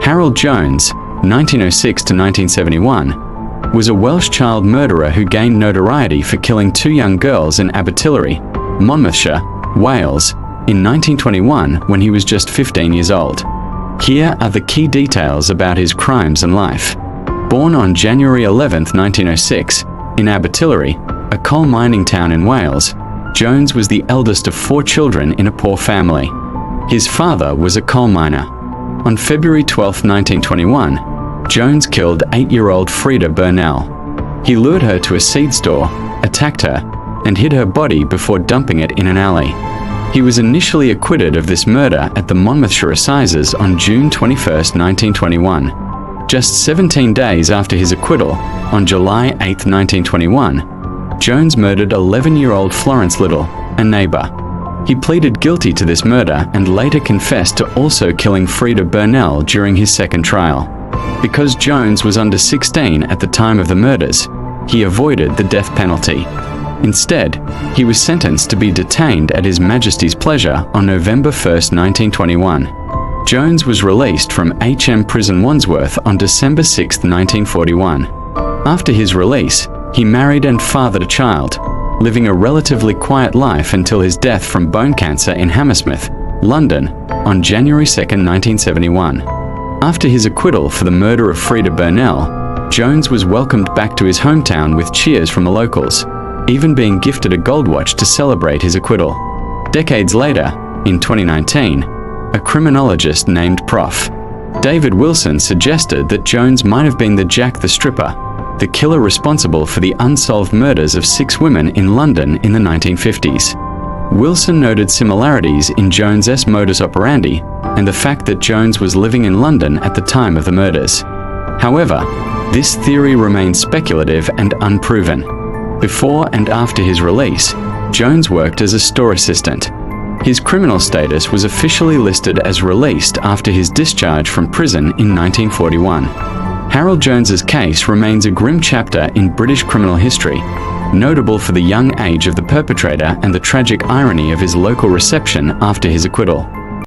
Harold Jones, 1906 to 1971, was a Welsh child murderer who gained notoriety for killing 2 young girls in Abertillery, Monmouthshire, Wales, in 1921 when he was just 15 years old. Here are the key details about his crimes and life. Born on January 11, 1906, in Abertillery, a coal mining town in Wales, Jones was the eldest of 4 children in a poor family. His father was a coal miner. On February 12, 1921, Jones killed 8-year-old Frida Burnell. He lured her to a seed store, attacked her, and hid her body before dumping it in an alley. He was initially acquitted of this murder at the Monmouthshire Assizes on June 21, 1921. Just 17 days after his acquittal, on July 8, 1921, Jones murdered 11-year-old Florence Little, a neighbor. He pleaded guilty to this murder and later confessed to also killing Frida Burnell during his second trial. Because Jones was under 16 at the time of the murders, he avoided the death penalty. Instead, he was sentenced to be detained at His Majesty's pleasure on November 1, 1921. Jones was released from HM Prison Wandsworth on December 6, 1941. After his release, he married and fathered a child, living a relatively quiet life until his death from bone cancer in Hammersmith, London, on January 2, 1971. After his acquittal for the murder of Frida Burnell, Jones was welcomed back to his hometown with cheers from the locals, even being gifted a gold watch to celebrate his acquittal. Decades later, in 2019, a criminologist named Prof. David Wilson suggested that Jones might have been the Jack the Stripper, the killer responsible for the unsolved murders of 6 women in London in the 1950s. Wilson noted similarities in Jones's modus operandi and the fact that Jones was living in London at the time of the murders. However, this theory remains speculative and unproven. Before and after his release, Jones worked as a store assistant. His criminal status was officially listed as released after his discharge from prison in 1941. Harold Jones's case remains a grim chapter in British criminal history, notable for the young age of the perpetrator and the tragic irony of his local reception after his acquittal.